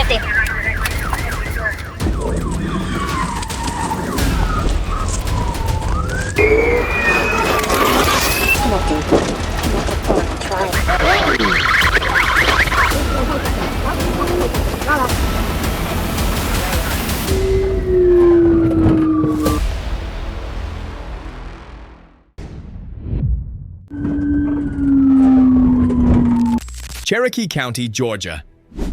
50. Cherokee County, Georgia.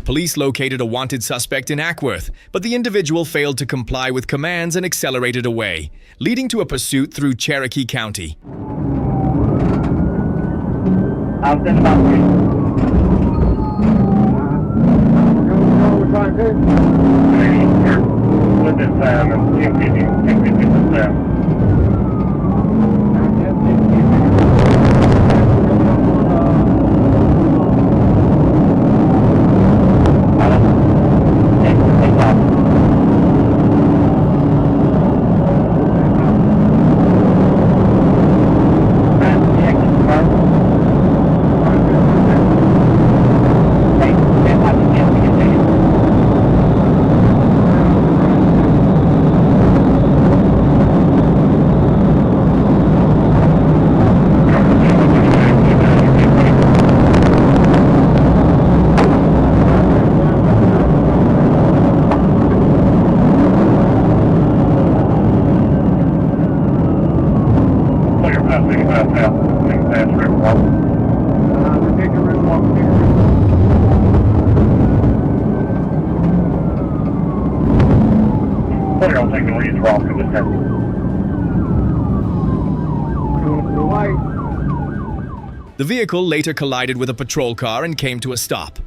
Police located a wanted suspect in Ackworth, but the individual failed to comply with commands and accelerated away, leading to a pursuit through Cherokee County. I'll send about 3. With this time and take this time. The vehicle later collided with a patrol car and came to a stop.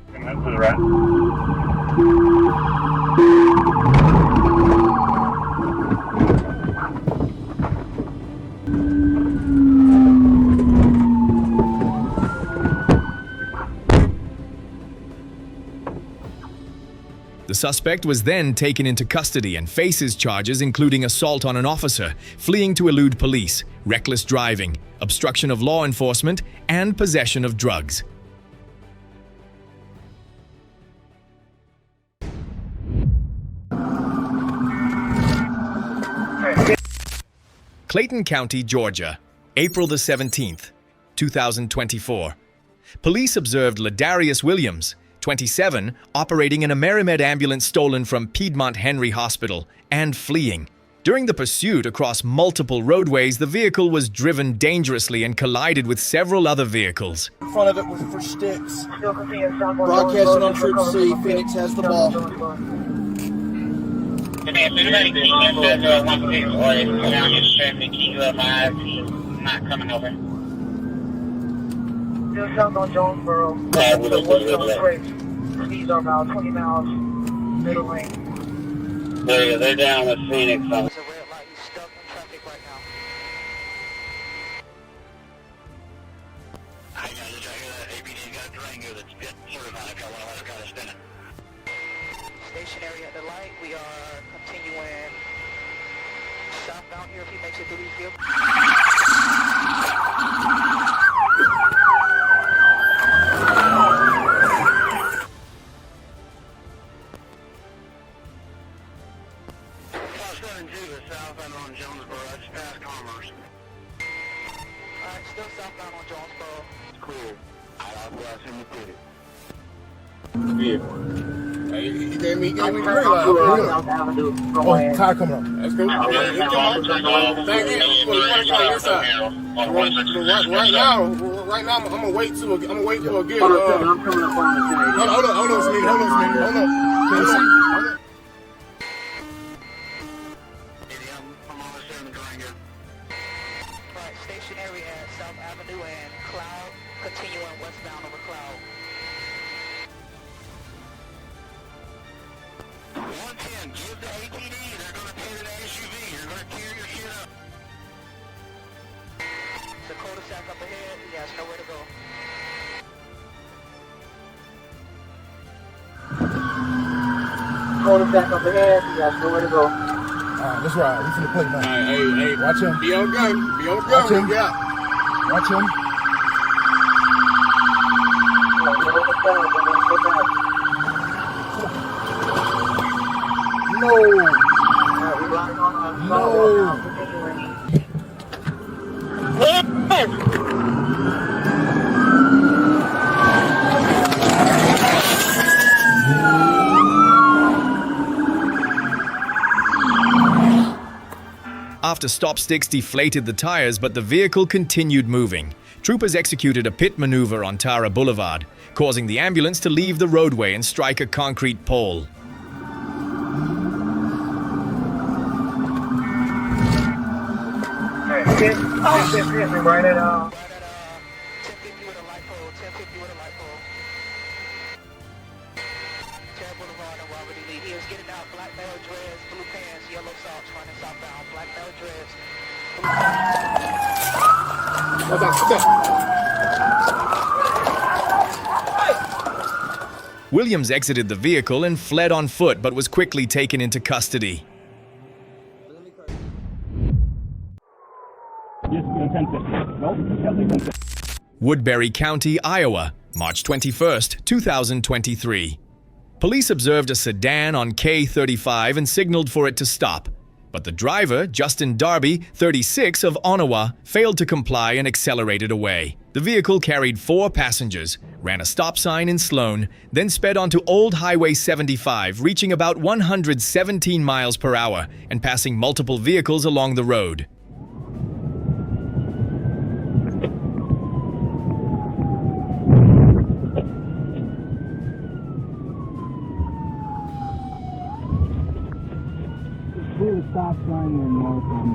The suspect was then taken into custody and faces charges including assault on an officer, fleeing to elude police, reckless driving, obstruction of law enforcement, and possession of drugs. Clayton County, Georgia, April the 17th, 2024. Police observed Ladarius Williams, 27, operating an Amerimed ambulance stolen from Piedmont Henry Hospital and fleeing. During the pursuit across multiple roadways, the vehicle was driven dangerously and collided with several other vehicles. In front of it was for sticks. Broadcasting on Troop C, Phoenix has the ball. Not coming over. Still south on Jonesboro. Speeds are about 20 miles, middle lane. They're down with Phoenix. There's a red light, he's stuck in traffic right now. I got it, APD got a Durango that's been certified. I want to let her kind of spin it. Stationary at the light, we are continuing southbound here if he makes it through these vehicles. On Jonesboro, that's past Commerce. Alright, still southbound on Jonesboro. It's clear. I'll blast him with it. Yeah. Hey, he gave me green light. South Avenue. Oh, car coming up. That's cool. Thank you. Right now, I'm gonna wait till a good. I'm coming up on the side. Hold on, Smitty. Hold on. Stationary at South Avenue and Cloud, continuing westbound over Cloud. 110, give the APD, they're going to tear the SUV, you're going to tear your shit up. Dakota Sack up ahead, he has nowhere to go. Dakota Sack up ahead, he has nowhere to go. Alright, let's ride. We finna play now. Alright, hey, watch him. Be on gun. Watch him. Yeah. Watch him. After stop sticks deflated the tires, but the vehicle continued moving. Troopers executed a pit maneuver on Tara Boulevard, causing the ambulance to leave the roadway and strike a concrete pole. Right at 1050 with a light pole, 1050 with a light pole. Tara Boulevard and Robert E. Lee. He was getting out, black male dreads, blue pants, yellow socks, running southbound, black male dreads. Williams exited the vehicle and fled on foot, but was quickly taken into custody. Woodbury County, Iowa, March 21st, 2023. Police observed a sedan on K35 and signaled for it to stop. But the driver, Justin Darby, 36, of Ottawa, failed to comply and accelerated away. The vehicle carried 4 passengers, ran a stop sign in Sloan, then sped onto Old Highway 75, reaching about 117 miles per hour and passing multiple vehicles along the road. Stop sign in north on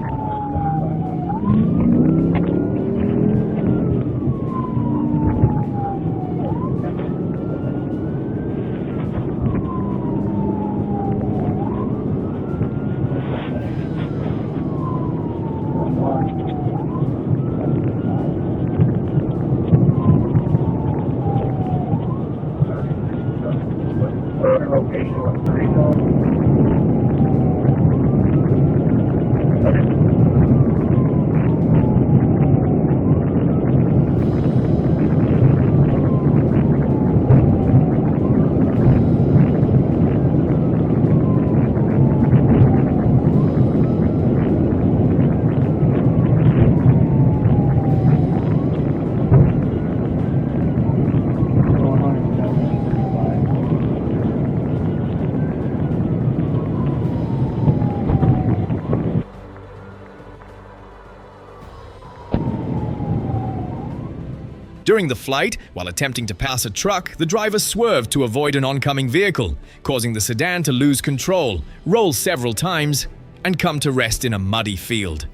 During the flight, while attempting to pass a truck, the driver swerved to avoid an oncoming vehicle, causing the sedan to lose control, roll several times, and come to rest in a muddy field.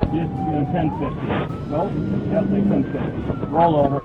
Just 1050. Nope, definitely 1050. Roll over.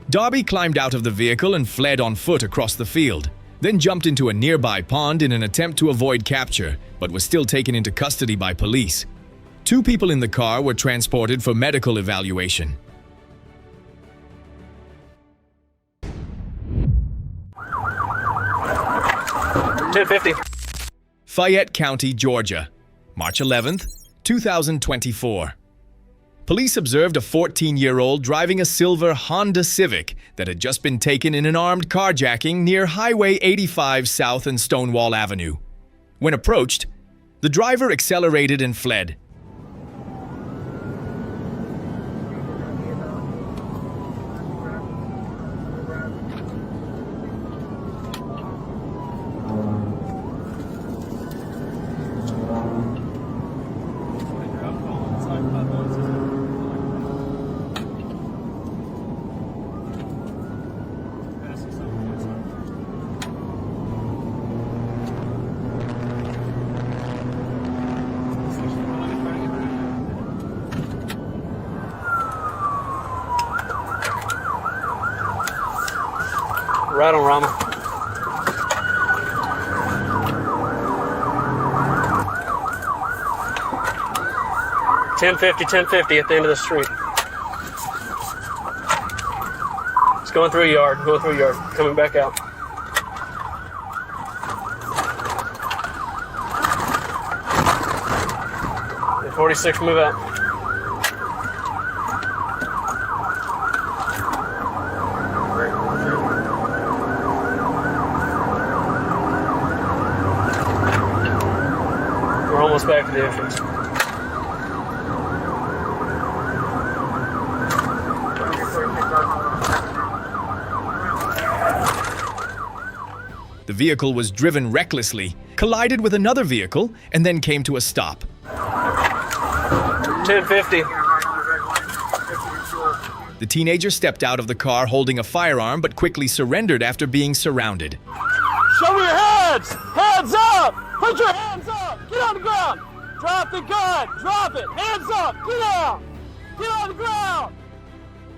Darby climbed out of the vehicle and fled on foot across the field, then jumped into a nearby pond in an attempt to avoid capture, but was still taken into custody by police. 2 people in the car were transported for medical evaluation. Fayette County, Georgia, March 11th, 2024. Police observed a 14-year-old driving a silver Honda Civic that had just been taken in an armed carjacking near Highway 85 South and Stonewall Avenue. When approached, the driver accelerated and fled. Right on, Rama. 1050 at the end of the street. It's going through a yard, coming back out. 46, move out. We're almost back to the entrance. The vehicle was driven recklessly, collided with another vehicle, and then came to a stop. 1050. The teenager stepped out of the car holding a firearm but quickly surrendered after being surrounded. Show me your hands! Hands up! Put your hands up! Get on the ground! Drop the gun! Drop it! Hands up! Get down! Get on the ground!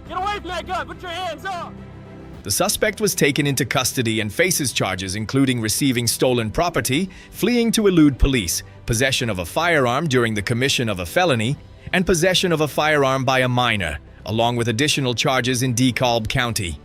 Get away from that gun! Put your hands up! The suspect was taken into custody and faces charges including receiving stolen property, fleeing to elude police, possession of a firearm during the commission of a felony, and possession of a firearm by a minor, along with additional charges in DeKalb County.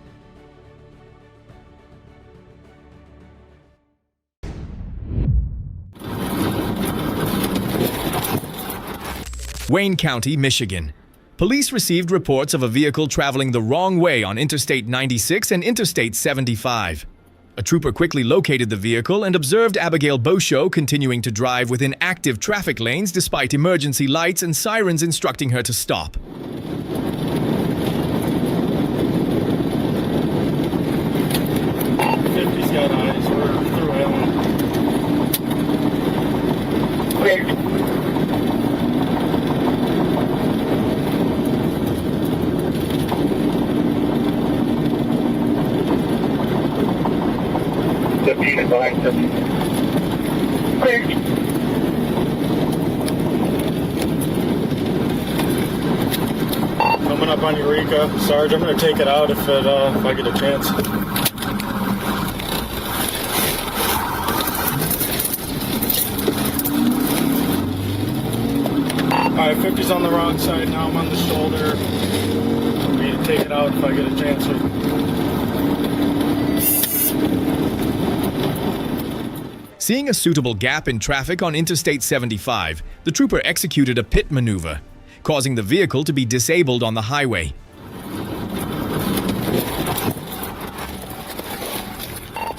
Wayne County, Michigan. Police received reports of a vehicle traveling the wrong way on Interstate 96 and Interstate 75. A trooper quickly located the vehicle and observed Abigail Beauchot continuing to drive within active traffic lanes despite emergency lights and sirens instructing her to stop. Fifty's got eyes. We're through Allen. Coming up on Eureka, Sarge. I'm going to take it out if I get a chance. Alright, 50's on the wrong side now. I'm on the shoulder. I'm going to take it out if I get a chance. Seeing a suitable gap in traffic on Interstate 75, the trooper executed a pit maneuver, causing the vehicle to be disabled on the highway.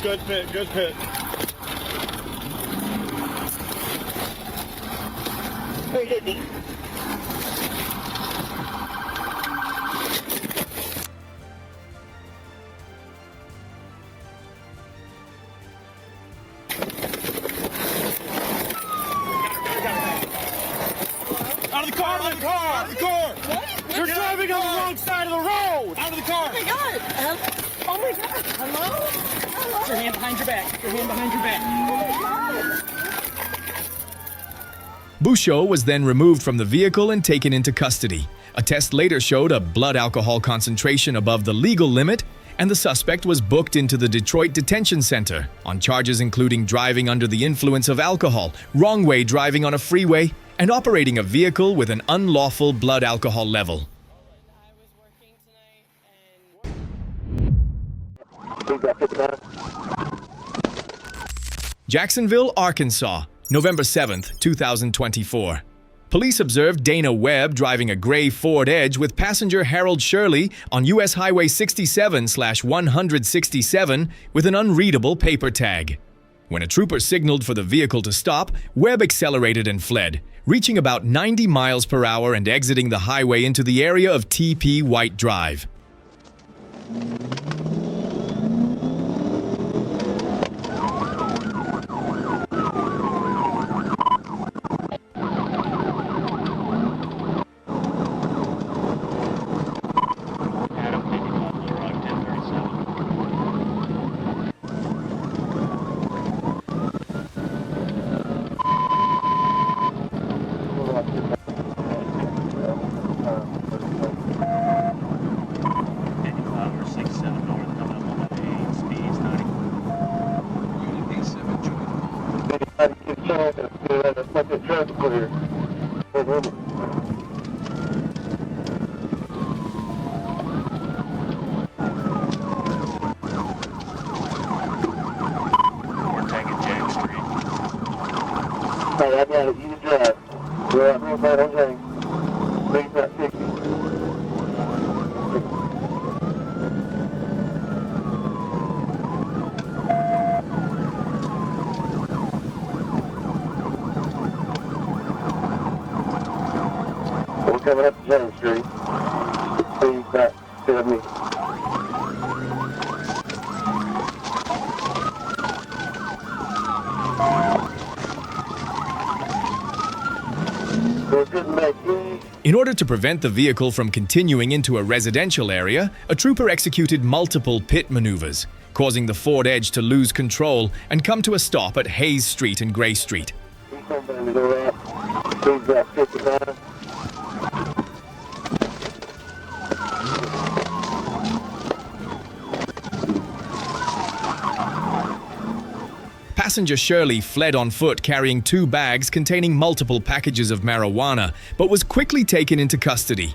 Good pit, good pit. Out of the car! Out of the car! Out of the car! What? You're driving on the wrong side of the road! Out of the car! Oh my god! Oh my god! Hello? Hello? Put your hand behind your back. Put your hand behind your back. Oh my god! Beauchot was then removed from the vehicle and taken into custody. A test later showed a blood alcohol concentration above the legal limit, and the suspect was booked into the Detroit Detention Center on charges including driving under the influence of alcohol, wrong-way driving on a freeway, and operating a vehicle with an unlawful blood alcohol level. Jacksonville, Arkansas, November 7th, 2024. Police observed Dana Webb driving a gray Ford Edge with passenger Harold Shirley on U.S. Highway 67/167 with an unreadable paper tag. When a trooper signaled for the vehicle to stop, Webb accelerated and fled, reaching about 90 miles per hour and exiting the highway into the area of T.P. White Drive. Clear. Hey, I got it. You can drive. We're out North St. James. Leave that 60. We're coming up to James Street. Leave that 70. In order to prevent the vehicle from continuing into a residential area, a trooper executed multiple pit maneuvers, causing the Ford Edge to lose control and come to a stop at Hayes Street and Gray Street. Passenger Shirley fled on foot carrying 2 bags containing multiple packages of marijuana, but was quickly taken into custody.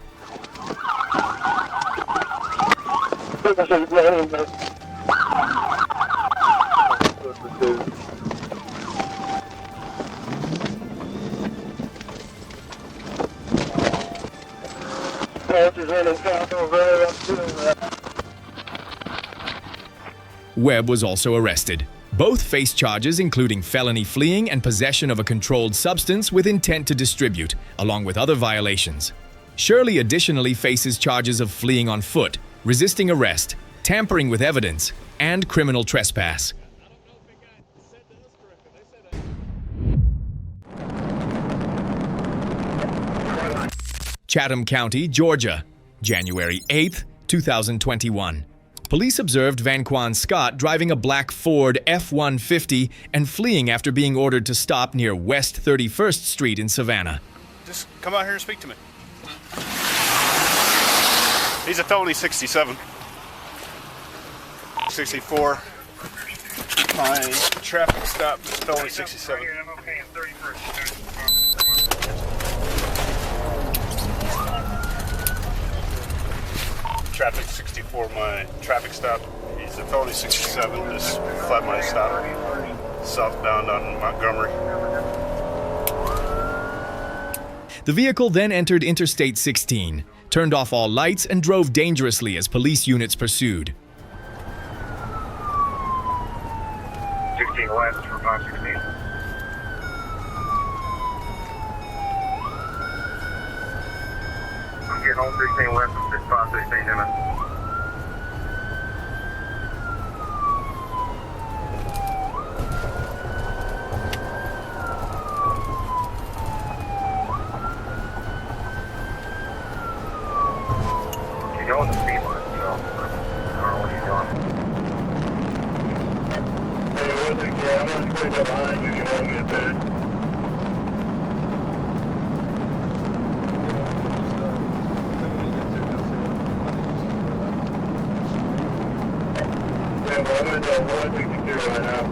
Webb was also arrested. Both face charges including felony fleeing and possession of a controlled substance with intent to distribute, along with other violations. Shirley additionally faces charges of fleeing on foot, resisting arrest, tampering with evidence, and criminal trespass. Chatham County, Georgia, January 8, 2021. Police observed Vanquan Scott driving a black Ford F-150 and fleeing after being ordered to stop near West 31st Street in Savannah. Just come out here and speak to me. He's a felony 67. 64. My traffic stop is felony 67. Traffic 64, my traffic stop. He's a felony 67, just flat money stop. Southbound on Montgomery. The vehicle then entered Interstate 16, turned off all lights, and drove dangerously as police units pursued. 16 west for 516. I'm getting home 16 west from 6516 Emmett. You're going the speed limit, so I don't know what you're doing. Hey, what's it, yeah, I'm going to switch up behind you if you want to get there. I'm going to 162 right now.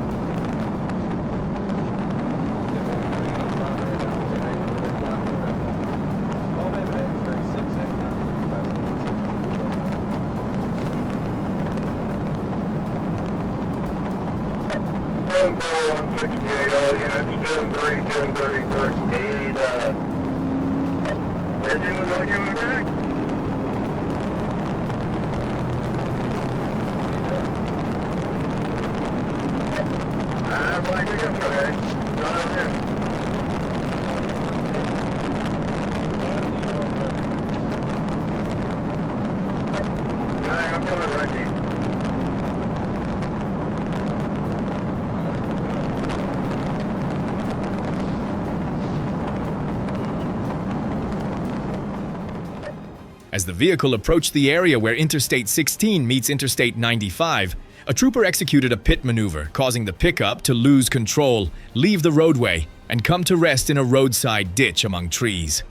As the vehicle approached the area where Interstate 16 meets Interstate 95, a trooper executed a pit maneuver, causing the pickup to lose control, leave the roadway, and come to rest in a roadside ditch among trees.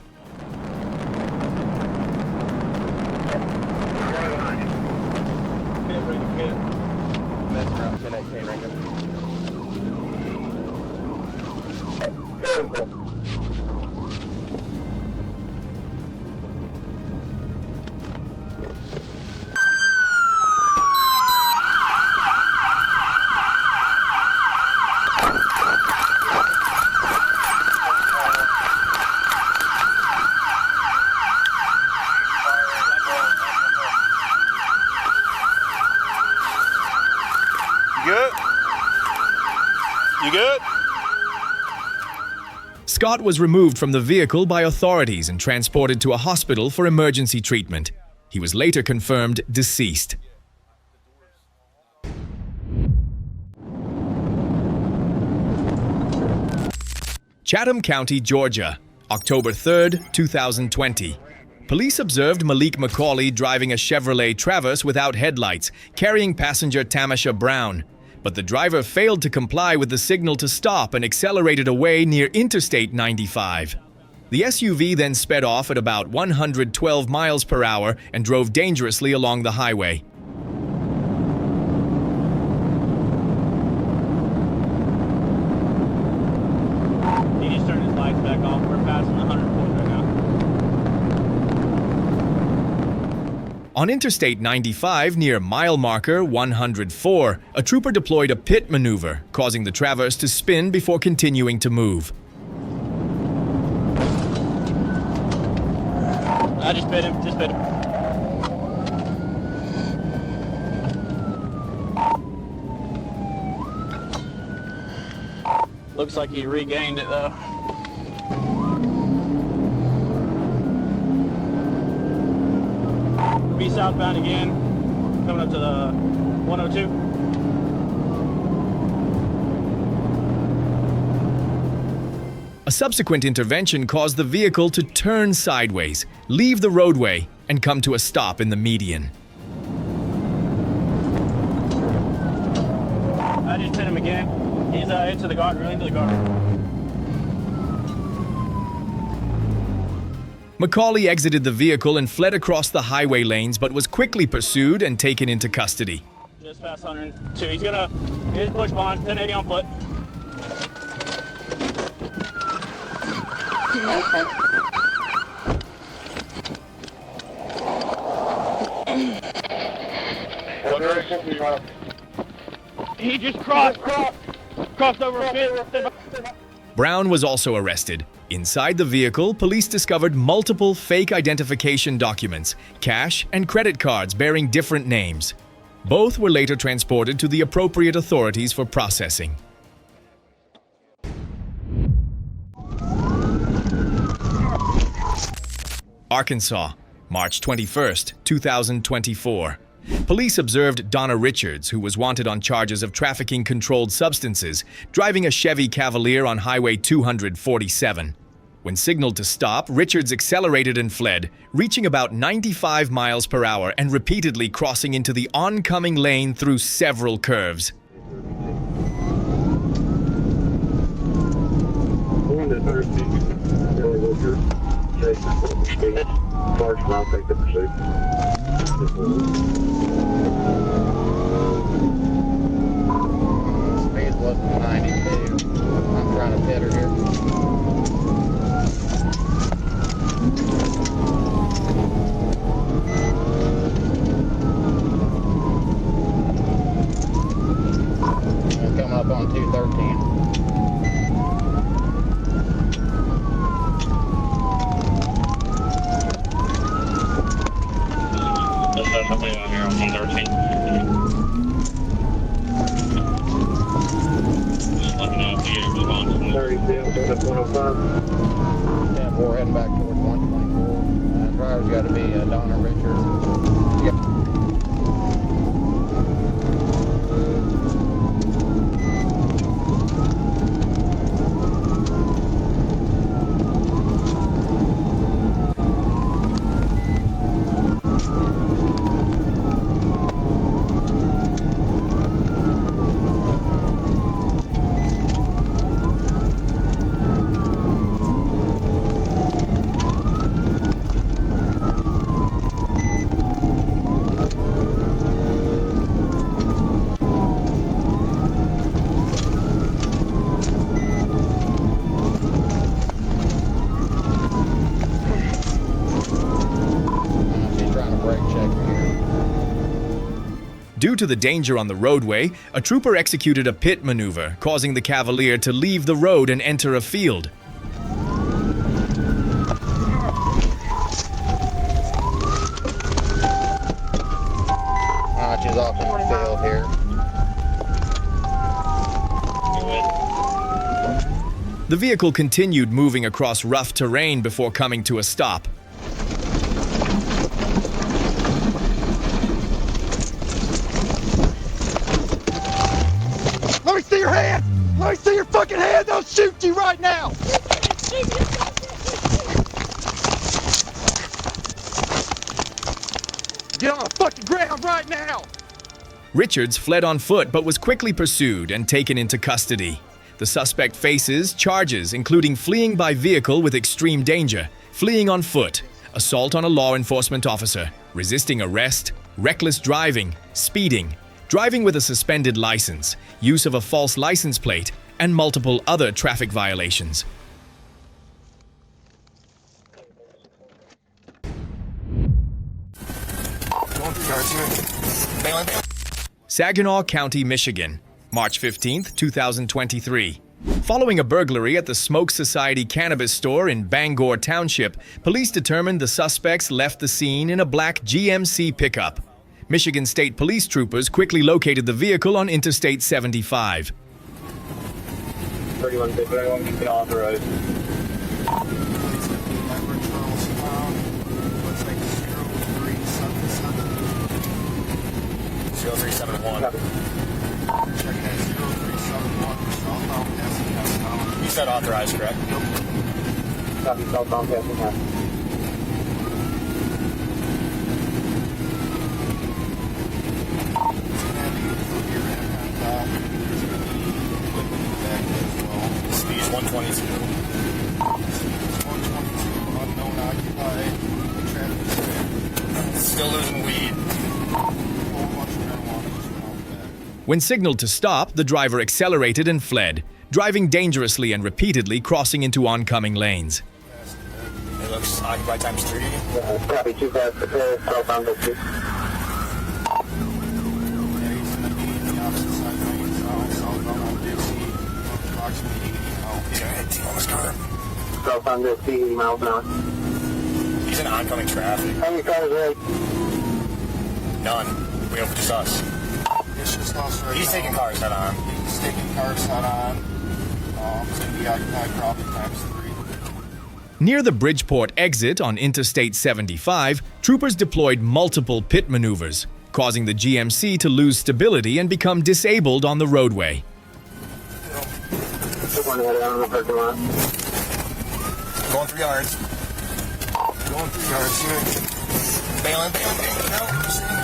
Scott was removed from the vehicle by authorities and transported to a hospital for emergency treatment. He was later confirmed deceased. Chatham County, Georgia, October 3, 2020. Police observed Malik McCauley driving a Chevrolet Traverse without headlights, carrying passenger Tamasha Brown. But the driver failed to comply with the signal to stop and accelerated away near Interstate 95. The SUV then sped off at about 112 miles per hour and drove dangerously along the highway. He just turned his lights back off. We're passing 104 right now. On Interstate 95 near mile marker 104, a trooper deployed a pit maneuver, causing the Traverse to spin before continuing to move. I just bit him, Looks like he regained it though. Be southbound again, coming up to the 102. A subsequent intervention caused the vehicle to turn sideways, leave the roadway, and come to a stop in the median. I just hit him again. He's into the guardrail, into the guardrail. McCauley exited the vehicle and fled across the highway lanes, but was quickly pursued and taken into custody. Just past 102. He's gonna hit push bond, 1080 on foot. He just crossed over a bit. Brown was also arrested. Inside the vehicle, police discovered multiple fake identification documents, cash, and credit cards bearing different names. Both were later transported to the appropriate authorities for processing. Arkansas, March 21, 2024. Police observed Donna Richards, who was wanted on charges of trafficking controlled substances, driving a Chevy Cavalier on Highway 247. When signaled to stop, Richards accelerated and fled, reaching about 95 miles per hour and repeatedly crossing into the oncoming lane through several curves. Speed wasn't 92. I'm trying to pit her here. I'm coming up on 213. Somebody out here on 113. Just let me know if you get a response. 105. Yeah, we're heading back towards 124. Driver's got to be Donna Richards. Yeah. Due to the danger on the roadway, a trooper executed a pit maneuver, causing the Cavalier to leave the road and enter a field. She's off in the field here. The vehicle continued moving across rough terrain before coming to a stop. Let me see your hand! Let me see your fucking hand! I'll shoot you right now! Get on the fucking ground right now! Richards fled on foot but was quickly pursued and taken into custody. The suspect faces charges including fleeing by vehicle with extreme danger, fleeing on foot, assault on a law enforcement officer, resisting arrest, reckless driving, speeding, driving with a suspended license, use of a false license plate, and multiple other traffic violations. Saginaw County, Michigan, March 15, 2023. Following a burglary at the Smoke Society cannabis store in Bangor Township, police determined the suspects left the scene in a black GMC pickup. Michigan State Police troopers quickly located the vehicle on Interstate 75. 31 you can authorize. You said authorized, correct? Copy, southbound passing half. Speed's 122. Unknown occupied. Traffic. Still losing weed. When signaled to stop, the driver accelerated and fled, driving dangerously and repeatedly crossing into oncoming lanes. It looks occupied times 3. Copy, 2 fast, prepare, southbound Dixie. He's gonna hit T on his car. Southbound Dixie, 80 miles an hour. He's in oncoming traffic. How many cars right? None. We hope it's just us. It's just us right He's now. taking cars head on. He's taking cars head on. It's going to be occupied probably times 3. Near the Bridgeport exit on Interstate 75, troopers deployed multiple pit maneuvers, causing the GMC to lose stability and become disabled on the roadway. One head out on the parking lot. Going 3 yards. Going 3 yards here. Bailing.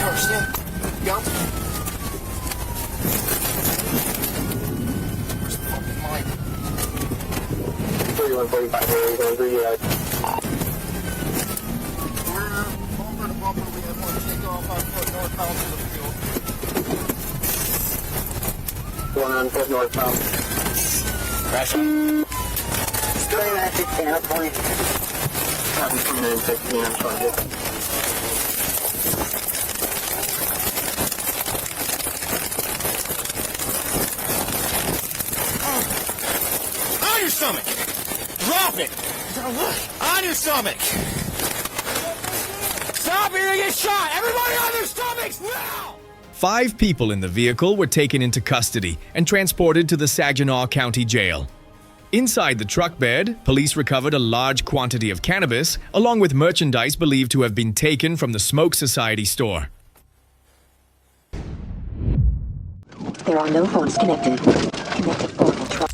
No, stand. Go. Where's the fucking mic? 3145 here, going 3 yards. We're bumper to bumper. We have one take off on foot northbound to the field. Going on foot northbound. Crash. Straight at 16, up 20. Copy, 2916, I'm trying to On your stomach! Drop it! On your stomach! Stop, you're gonna get shot! Everybody on their stomachs now! 5 people in the vehicle were taken into custody and transported to the Saginaw County Jail. Inside the truck bed, police recovered a large quantity of cannabis, along with merchandise believed to have been taken from the Smoke Society store. There are no phones connected. Connected phone will try.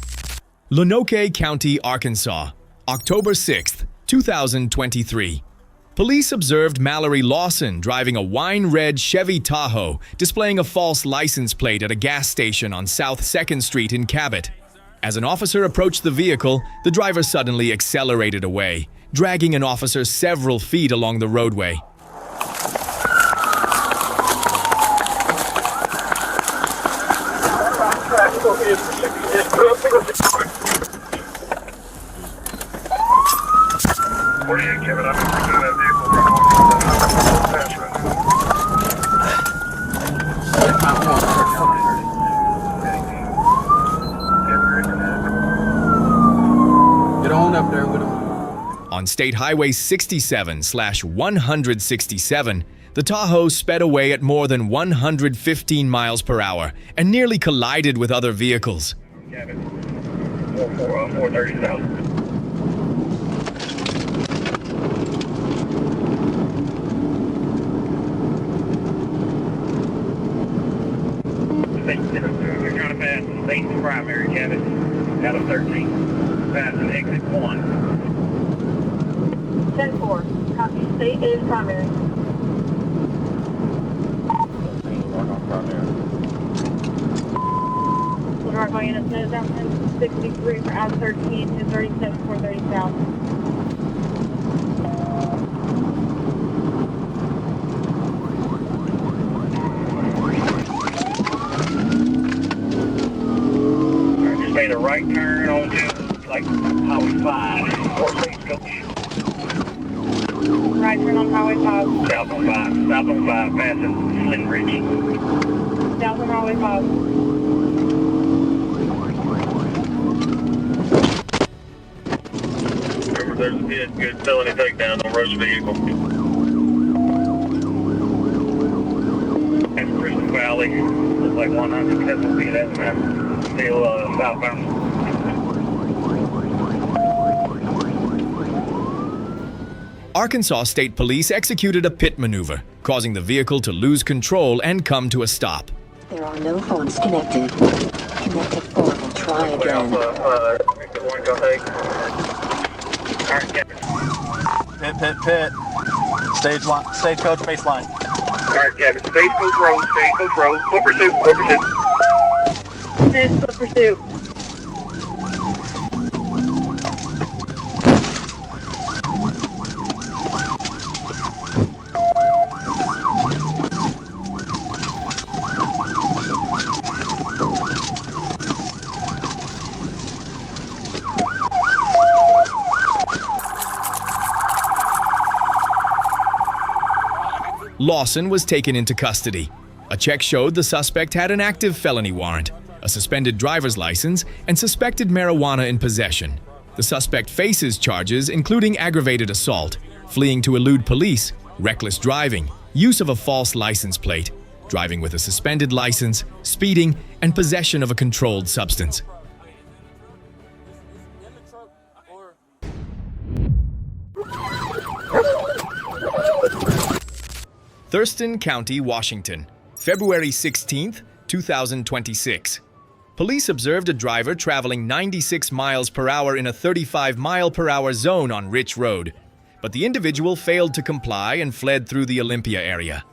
Cherokee County, Arkansas, October 6, 2023. Police observed Mallory Lawson driving a wine-red Chevy Tahoe, displaying a false license plate at a gas station on South 2nd Street in Cabot. As an officer approached the vehicle, the driver suddenly accelerated away, dragging an officer several feet along the roadway. Get on up there with him. On State Highway 67/167, the Tahoe sped away at more than 115 miles per hour and nearly collided with other vehicles. 430 south. You're trying to pass the state's primary cabin out of 13. Passing exit 1. 10-4. Copy. State is primary. Northbound units nose down 1063 for out 13 to 37 430 south. Just made a right turn onto like Highway 5 or Stagecoach. Right turn on Highway 5. South on 5, passing Slim Ridge. South on Highway 5. There's a good felony takedown on Roach vehicle. That's Christmas Valley. Looks like 100. That's what we get at. Still southbound. Arkansas State Police executed a pit maneuver, causing the vehicle to lose control and come to a stop. There are no phones connected. Connected 4 will try again. Pit. Stagecoach baseline. Alright, Captain. Stagecoach Road. Foot pursuit. Foot pursuit. Lawson was taken into custody. A check showed the suspect had an active felony warrant, a suspended driver's license, and suspected marijuana in possession. The suspect faces charges including aggravated assault, fleeing to elude police, reckless driving, use of a false license plate, driving with a suspended license, speeding, and possession of a controlled substance. Thurston County, Washington, February 16, 2026. Police observed a driver traveling 96 miles per hour in a 35-mile-per-hour zone on Rich Road, but the individual failed to comply and fled through the Olympia area.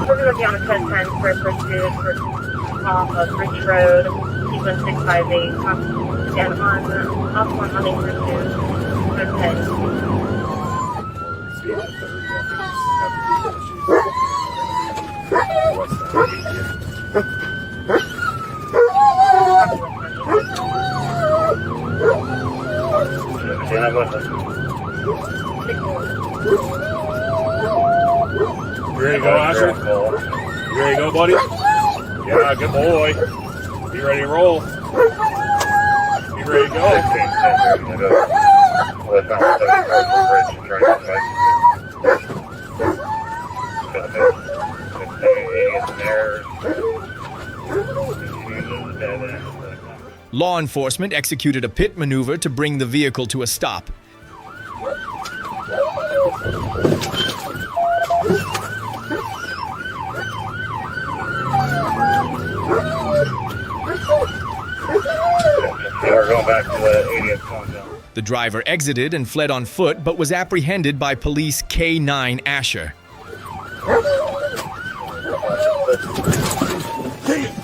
We're going to be on a 1010 for pursuit off of Rich Road, sequence 658. And off on Hunting pursuit, 1010. You ready to go, Asher? You ready to go, buddy? Yeah, good boy. You ready to roll? You ready to go? Law enforcement executed a pit maneuver to bring the vehicle to a stop. We're going back to the 80th zone. The driver exited and fled on foot, but was apprehended by police K9 Asher.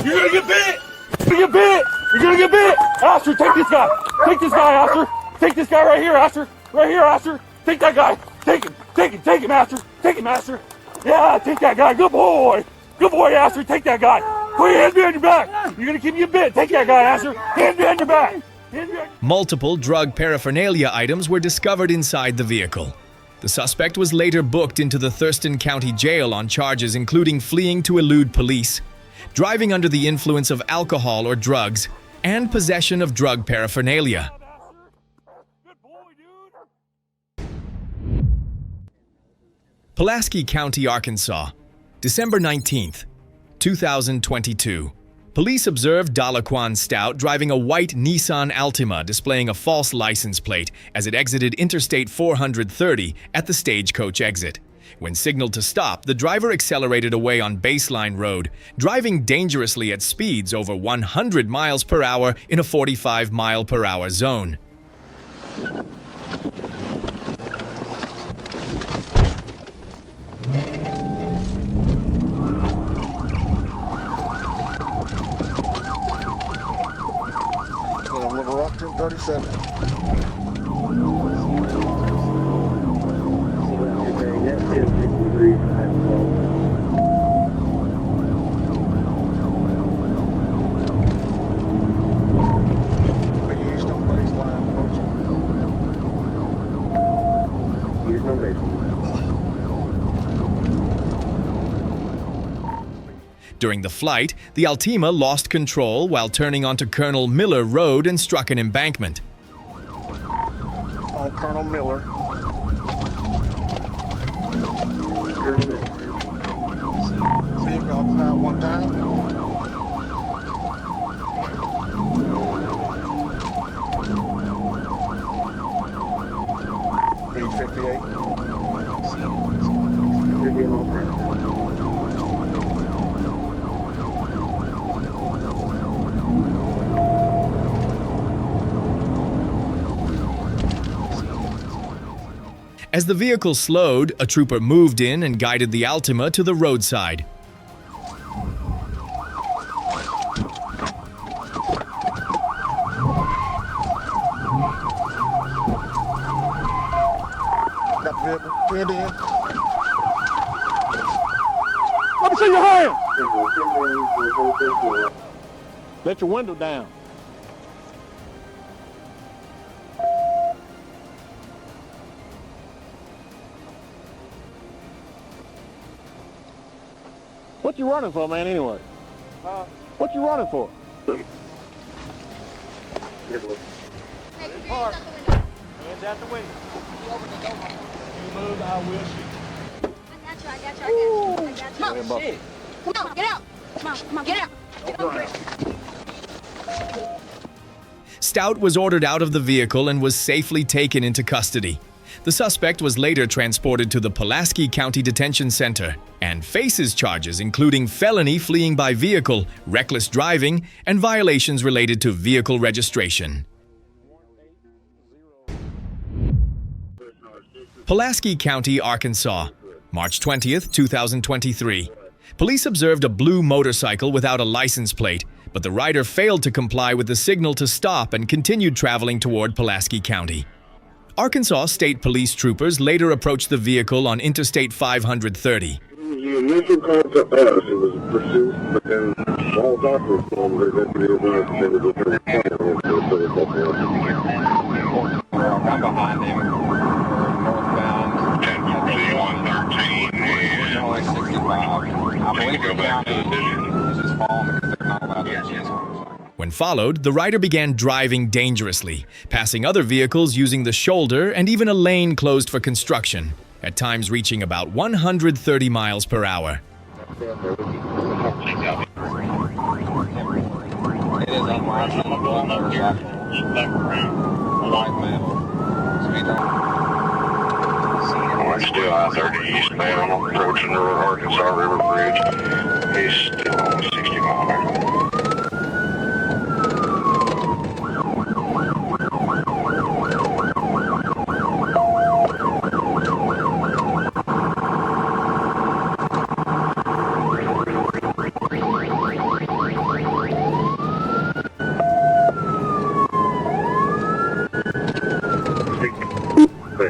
You're gonna get bit! You're gonna get bit! You're gonna get bit! Asher, take this guy! Take this guy, Asher! Take this guy right here, Asher! Right here, Asher! Take that guy! Take him, Asher! Take him, Asher! Yeah, take that guy! Good boy! Good boy, Asher! Take that guy! Put your hands behind your back! You're gonna keep me a bit! Take that guy, Asher! Hands behind your back! Multiple drug paraphernalia items were discovered inside the vehicle. The suspect was later booked into the Thurston County Jail on charges including fleeing to elude police, driving under the influence of alcohol or drugs, and possession of drug paraphernalia. Pulaski County, Arkansas, December 19th, 2022. Police observed Dalaquan Stout driving a white Nissan Altima displaying a false license plate as it exited Interstate 430 at the Stagecoach exit. When signaled to stop, the driver accelerated away on Baseline Road, driving dangerously at speeds over 100 miles per hour in a 45-mile-per-hour zone. Little Rock 1037. During the flight, the Altima lost control while turning onto Colonel Miller Road and struck an embankment. On Colonel Miller. See if y'all one time. As the vehicle slowed, a trooper moved in and guided the Altima to the roadside. Let me see your hand. Let your window down. What you running for, man, anyway? What you running for? Park. Hands out the window. You move, I will shoot. I got you. Come on, shit. Come on, get out. Come on, get out. Get over here. Stout was ordered out of the vehicle and was safely taken into custody. The suspect was later transported to the Pulaski County Detention Center and faces charges including felony fleeing by vehicle, reckless driving, and violations related to vehicle registration. Pulaski County, Arkansas, March 20th, 2023. Police observed a blue motorcycle without a license plate, but the rider failed to comply with the signal to stop and continued traveling toward Pulaski County. Arkansas State Police troopers later approached the vehicle on Interstate 530. The initial contact us, it was a pursuit, but then all doctors told me that they was a very I'm behind him. Northbound. 113. It's only 65. I believe the county is just following because they're not allowed to use motorcycles. When followed, the rider began driving dangerously, passing other vehicles using the shoulder and even a lane closed for construction, at times reaching about 130 miles per hour. It is unlicensed motorcycle. A white male. Still I-30 eastbound, approaching the Arkansas River Bridge. He's still on 60 miles an hour.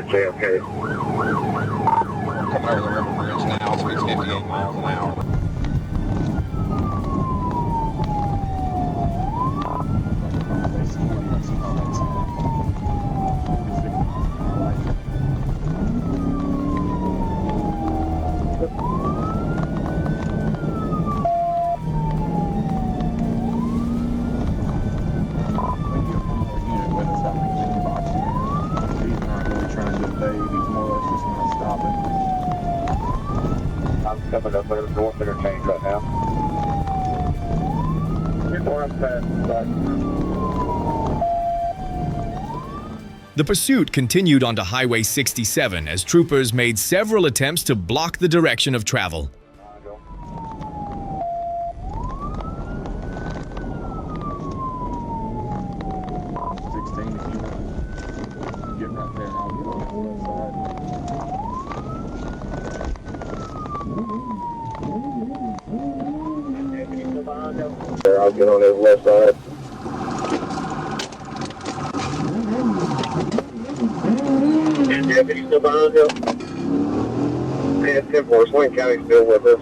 Okay. Coming over the river bridge now, speeds 58 miles an hour. babe. He's more or less just not stopping. I'm coming up there, north interchange right now. Before I'm past, The pursuit continued onto Highway 67 as troopers made several attempts to block the direction of travel. I'll get on his left side. Is deputy still behind him? Yeah, it's 10-4. Swain County's still with us.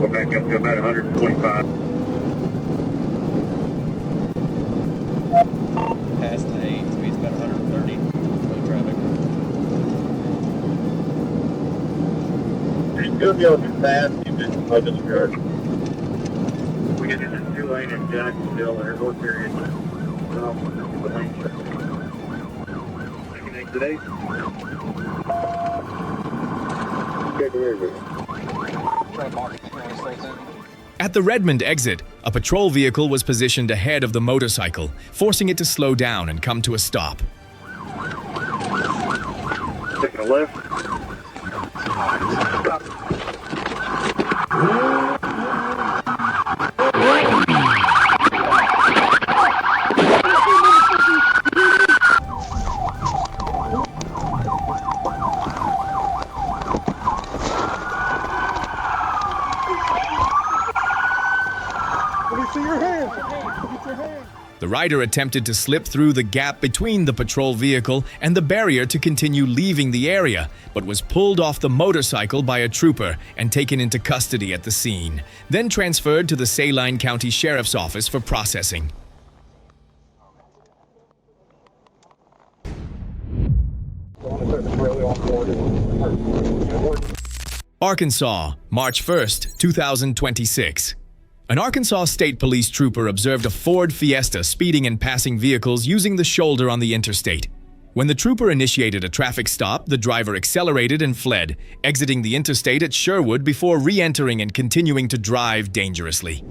Back up to about 125. Past the 8, speed's about 130. Slow traffic. You're still going too fast. You just like this car. We get into 2-lane in Jacksonville airport period. Taking exit 8. Check the rear. At the Redmond exit, a patrol vehicle was positioned ahead of the motorcycle, forcing it to slow down and come to a stop. Taking a left. Stop. The rider attempted to slip through the gap between the patrol vehicle and the barrier to continue leaving the area, but was pulled off the motorcycle by a trooper and taken into custody at the scene, then transferred to the Saginaw County Sheriff's Office for processing. Arkansas, March 1st, 2026. An Arkansas State Police trooper observed a Ford Fiesta speeding and passing vehicles using the shoulder on the interstate. When the trooper initiated a traffic stop, the driver accelerated and fled, exiting the interstate at Sherwood before re-entering and continuing to drive dangerously.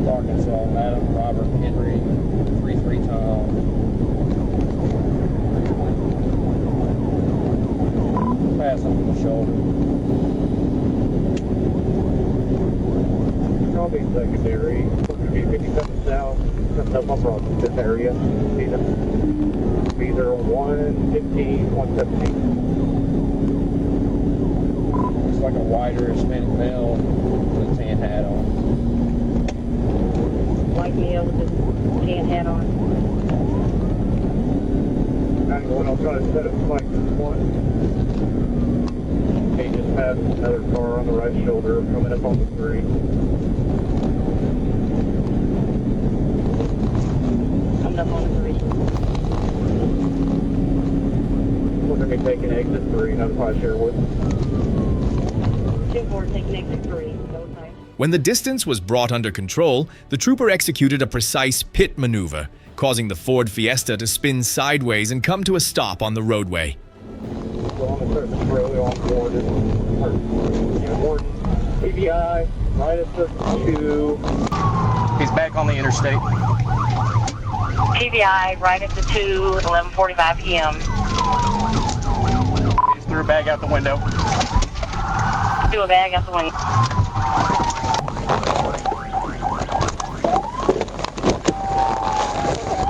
Arkansas, Madam Robert Henry, 33 Tom. Pass on the shoulder. Probably secondary. 57 south. Comes up on this area. Either 115, 117. Looks like a whiter Hispanic male with a tan hat on. White male with a tan hat on. I'm trying to set up like one. He just passed another car on the right shoulder coming up on the street. Coming up on the street. We're going to be taking exit 3, notify Sherwood. 2-4 taking exit 3. When the distance was brought under control, the trooper executed a precise pit maneuver, causing the Ford Fiesta to spin sideways and come to a stop on the roadway. So on the surface road on board is PBI, right at the 2. He's back on the interstate. PVI right at the 2, 11:45 p.m. He just threw a bag out the window. Do a bag out the window.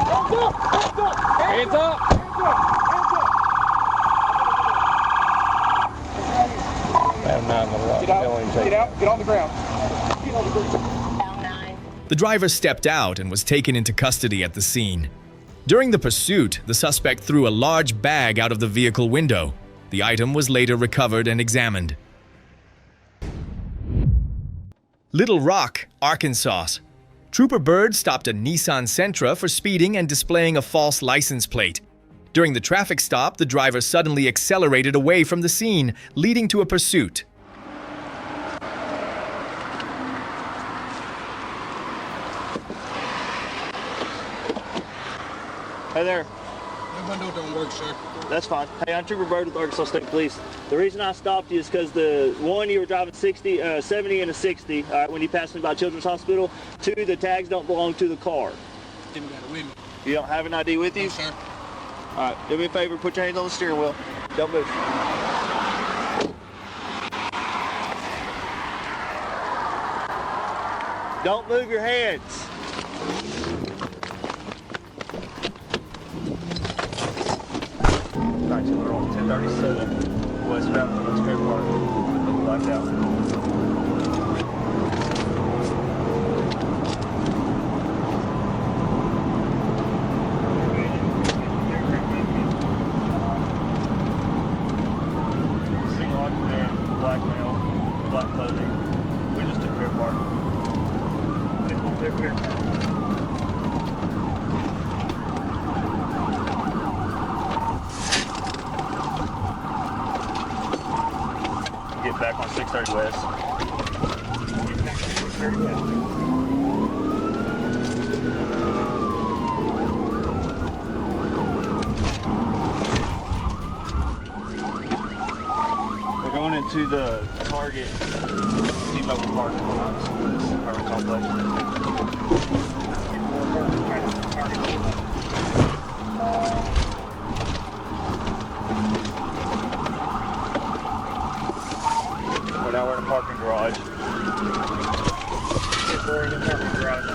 Hands up! Hands up! Hands up! 10-9. Get on the ground. The driver stepped out and was taken into custody at the scene. During the pursuit, the suspect threw a large bag out of the vehicle window. The item was later recovered and examined. Little Rock, Arkansas. Trooper Bird stopped a Nissan Sentra for speeding and displaying a false license plate. During the traffic stop, the driver suddenly accelerated away from the scene, leading to a pursuit. Hey there. My window don't work, sir. That's fine. Hey, I'm Trooper Bird with Arkansas State Police. The reason I stopped you is because you were driving 70 and a 60 when you passed me by Children's Hospital. 2, the tags don't belong to the car. Didn't got it with me. You don't have an ID with you? No, sir. All right, do me a favor, put your hands on the steering wheel. Don't move. Don't move your hands. Alright, so we're on 1037 westbound from West Park. Blacked out. Black male, black clothing. We just took Fair Park. Get back on 630 West. We're going into the Target T-Mobile parking lot. Apartment complex. Now we're in a parking garage. We're in a parking garage.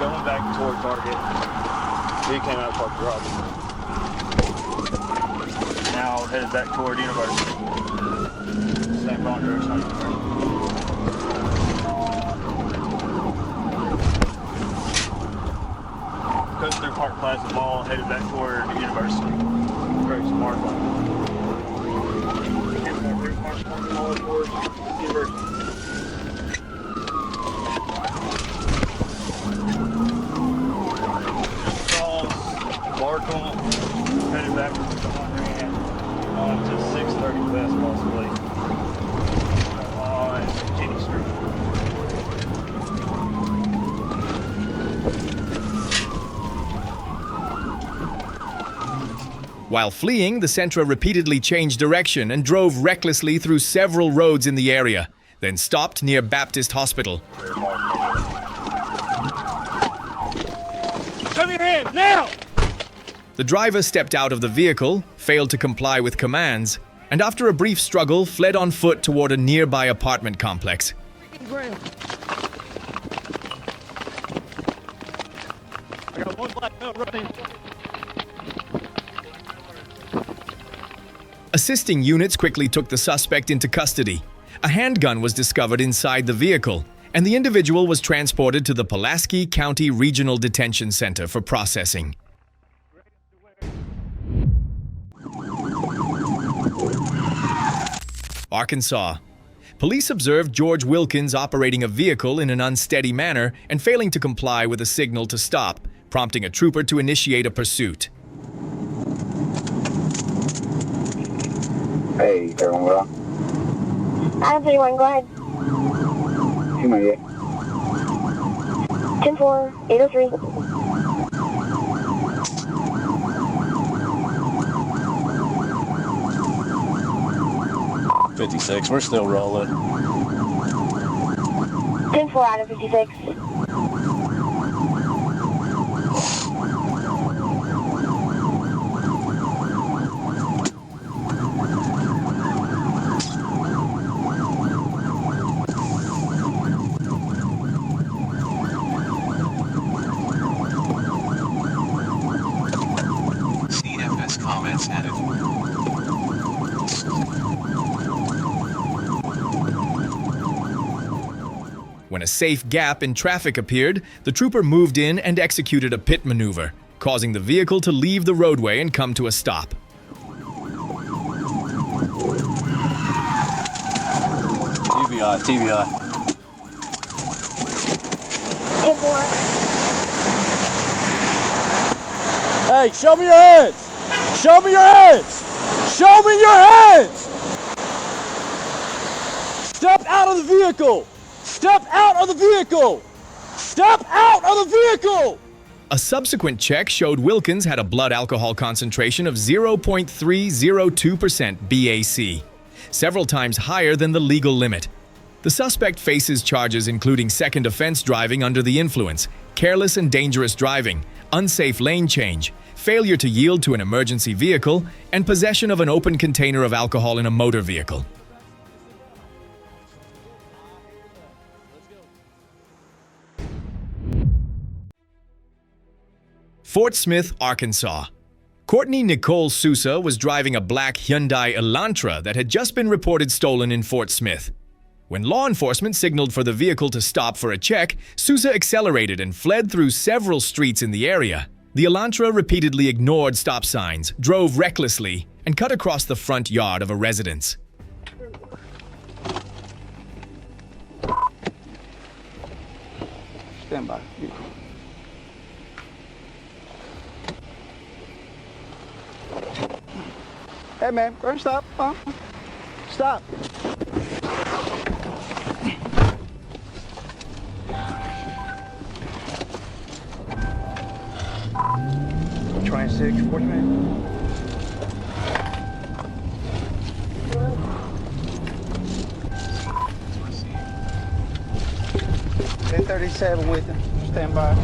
Going back toward Target. He came out of the parking garage. Now headed back toward University. Same wrong direction. Coast through Park Plaza Mall, headed back toward the University. Very smart one. Cross, Barkle, headed back to on to 630 West possibly. On Kenny Street. While fleeing, the Sentra repeatedly changed direction and drove recklessly through several roads in the area, then stopped near Baptist Hospital. Come your hands, now! The driver stepped out of the vehicle, failed to comply with commands, and after a brief struggle, fled on foot toward a nearby apartment complex. I got one black belt running. Assisting units quickly took the suspect into custody. A handgun was discovered inside the vehicle, and the individual was transported to the Pulaski County Regional Detention Center for processing. Arkansas. Police observed George Wilkins operating a vehicle in an unsteady manner and failing to comply with a signal to stop, prompting a trooper to initiate a pursuit. Hey, everyone well? Adam 31, go ahead. You may get. 10-4, 803. 56, we're still rolling. 10-4 out of 56. When a safe gap in traffic appeared, the trooper moved in and executed a pit maneuver, causing the vehicle to leave the roadway and come to a stop. TBI, TBI. Oh boy. Hey, show me your hands! Show me your hands! Show me your hands! Step out of the vehicle! Step out of the vehicle! Step out of the vehicle! A subsequent check showed Wilkins had a blood alcohol concentration of 0.302% BAC, several times higher than the legal limit. The suspect faces charges including second offense driving under the influence, careless and dangerous driving, unsafe lane change, failure to yield to an emergency vehicle, and possession of an open container of alcohol in a motor vehicle. Fort Smith, Arkansas. Courtney Nicole Sousa was driving a black Hyundai Elantra that had just been reported stolen in Fort Smith. When law enforcement signaled for the vehicle to stop for a check, Sousa accelerated and fled through several streets in the area. The Elantra repeatedly ignored stop signs, drove recklessly, and cut across the front yard of a residence. Stand by. Hey man, go and stop. Stop. $26, 40 minutes. 1037 with him. Stand by.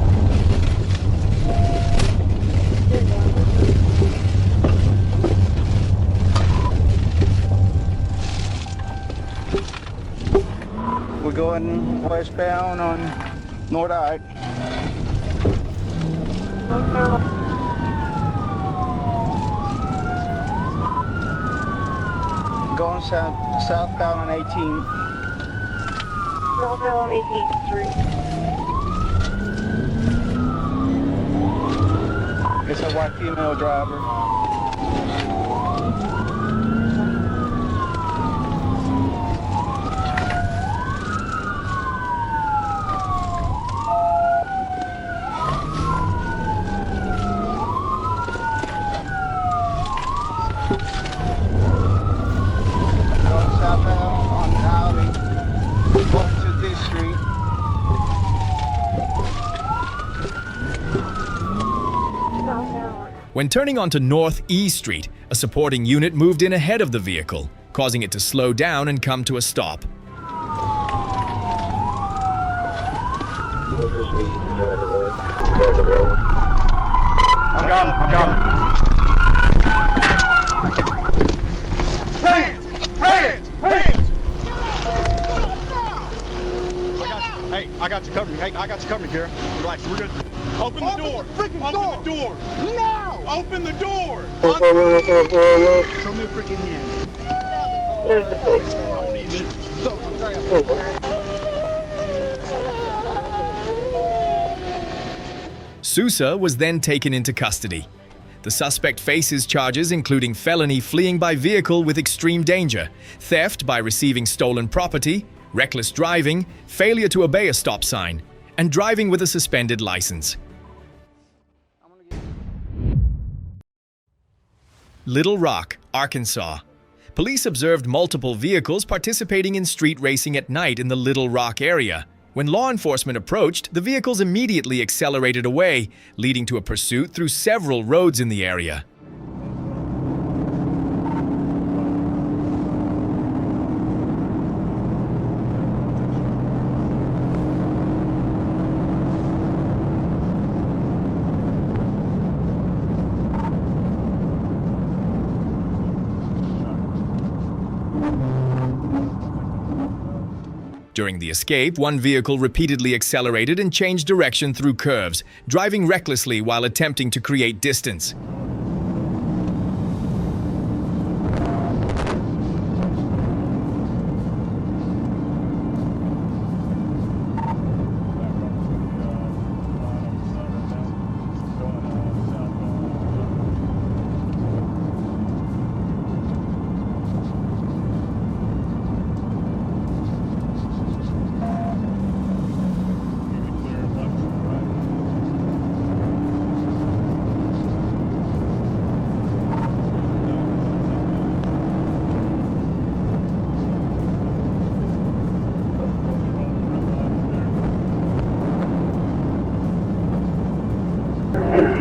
We're going westbound on North Ike. Going southbound on 18th. Southbound on 18th Street. It's a white female driver. When turning onto North E Street, a supporting unit moved in ahead of the vehicle, causing it to slow down and come to a stop. I'm coming. Hands! Hey, I got you covered. Hey, I got you covered, Kara. Relax, we're good. Open the door. Open the door. Now! Open the door. Show me a freaking hand. Sousa was then taken into custody. The suspect faces charges including felony fleeing by vehicle with extreme danger, theft by receiving stolen property, reckless driving, failure to obey a stop sign, and driving with a suspended license. Little Rock, Arkansas. Police observed multiple vehicles participating in street racing at night in the Little Rock area. When law enforcement approached, the vehicles immediately accelerated away, leading to a pursuit through several roads in the area. During the escape, one vehicle repeatedly accelerated and changed direction through curves, driving recklessly while attempting to create distance.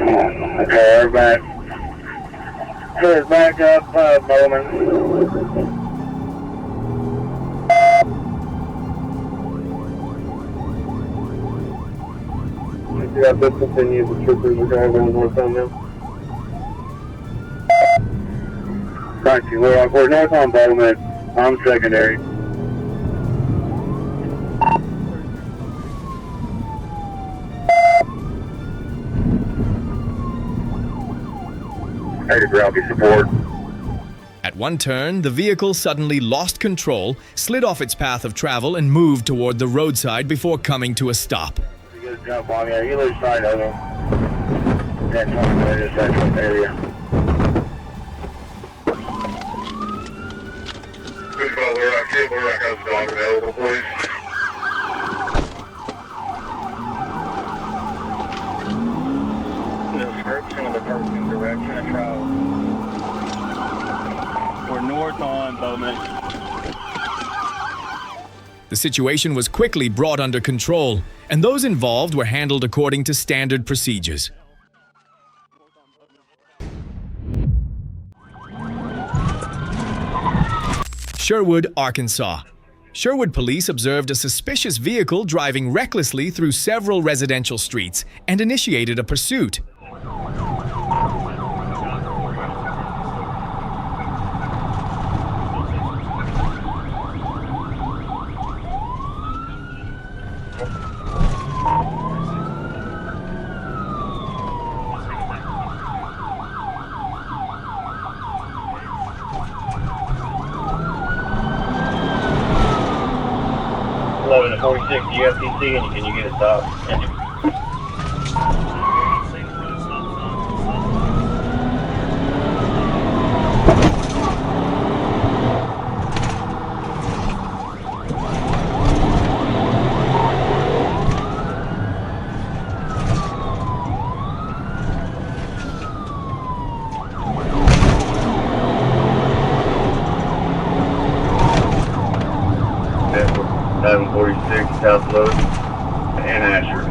Okay, we're back. Here's back up, Bowman. Yeah, this continues. The troopers are driving northbound now. Thank you. We're north on Bowman. I'm secondary. Hey, Rowdy support. At one turn, the vehicle suddenly lost control, slid off its path of travel, and moved toward the roadside before coming to a stop. You gotta jump on me. You lose sight of him. That's on the intersection area. Good call. We're not going to stop available, please. Description of the person direction of travel. We're north on Bowman. The situation was quickly brought under control, and those involved were handled according to standard procedures. Sherwood, Arkansas. Sherwood police observed a suspicious vehicle driving recklessly through several residential streets and initiated a pursuit. To 46 UFTC, and can you get a stop? Seven 46 South Load and Asher.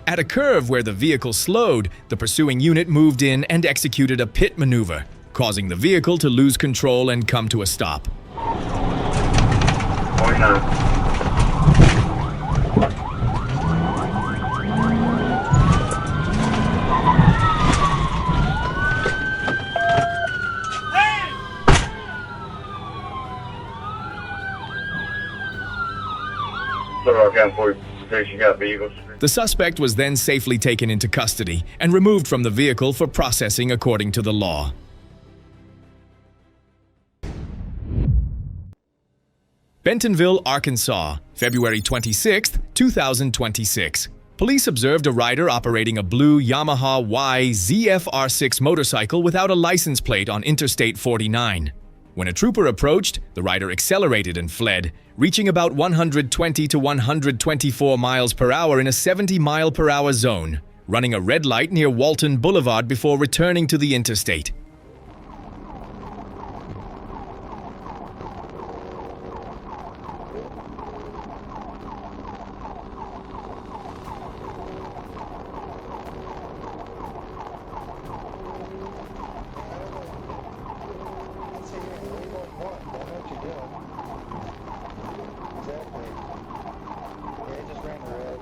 At a curve where the vehicle slowed, the pursuing unit moved in and executed a pit maneuver, causing the vehicle to lose control and come to a stop. 49. You got vehicles. The suspect was then safely taken into custody and removed from the vehicle for processing according to the law. Bentonville, Arkansas, February 26, 2026. Police observed a rider operating a blue Yamaha Y ZFR6 motorcycle without a license plate on Interstate 49. When a trooper approached, the rider accelerated and fled, reaching about 120 to 124 miles per hour in a 70-mile-per-hour zone, running a red light near Walton Boulevard before returning to the interstate. Exactly. Yeah, it just ran red.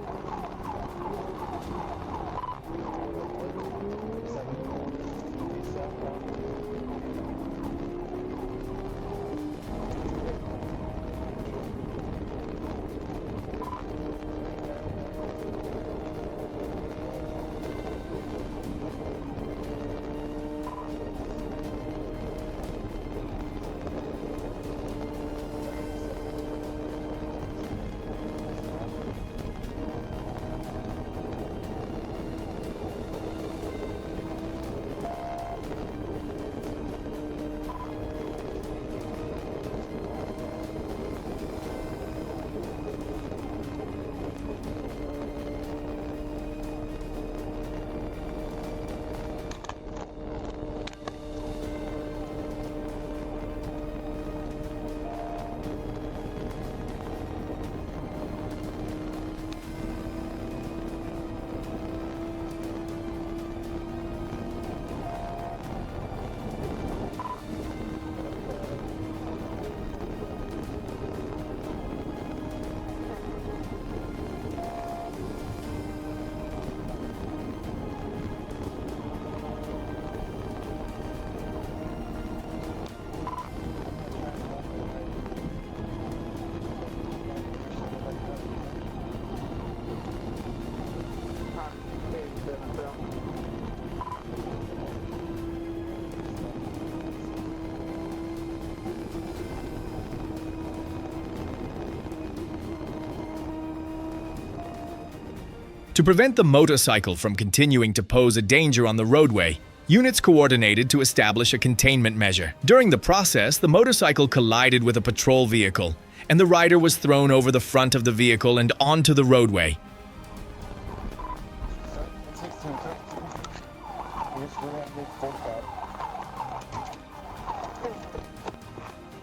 To prevent the motorcycle from continuing to pose a danger on the roadway, units coordinated to establish a containment measure. During the process, the motorcycle collided with a patrol vehicle, and the rider was thrown over the front of the vehicle and onto the roadway.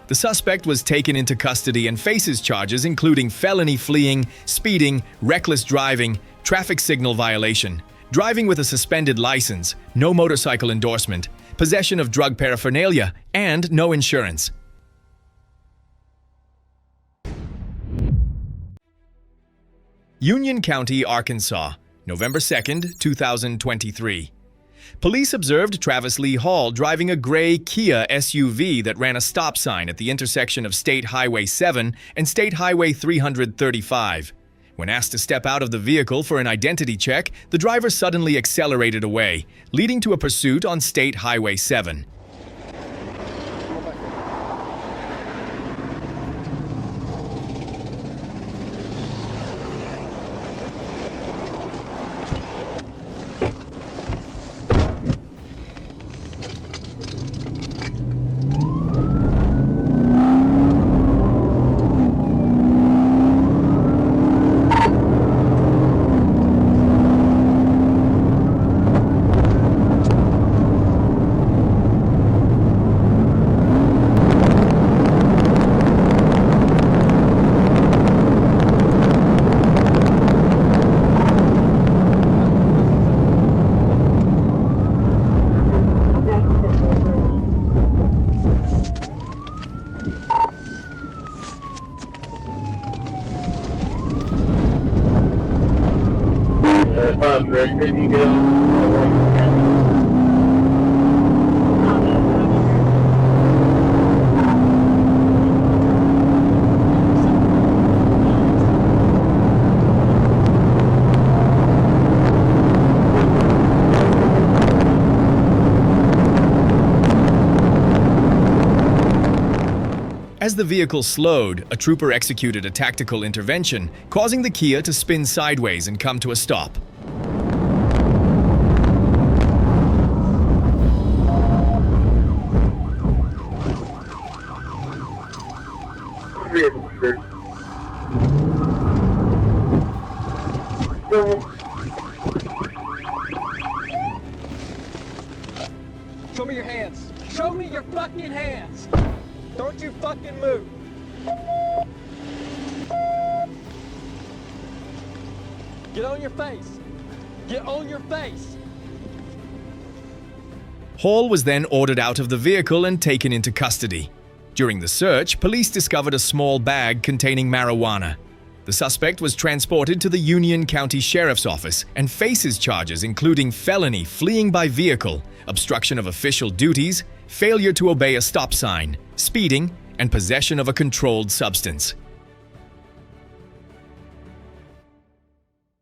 The suspect was taken into custody and faces charges including felony fleeing, speeding, reckless driving, traffic signal violation, driving with a suspended license, no motorcycle endorsement, possession of drug paraphernalia, and no insurance. Union County, Arkansas, November 2nd, 2023. Police observed Travis Lee Hall driving a gray Kia SUV that ran a stop sign at the intersection of State Highway 7 and State Highway 335. When asked to step out of the vehicle for an identity check, the driver suddenly accelerated away, leading to a pursuit on State Highway 7. As the vehicle slowed, a trooper executed a tactical intervention, causing the Kia to spin sideways and come to a stop. Show me your hands. Show me your fucking hands. Don't you fucking move. Get on your face. Get on your face. Hall was then ordered out of the vehicle and taken into custody. During the search, police discovered a small bag containing marijuana. The suspect was transported to the Union County Sheriff's Office and faces charges including felony fleeing by vehicle, obstruction of official duties, failure to obey a stop sign, speeding, and possession of a controlled substance.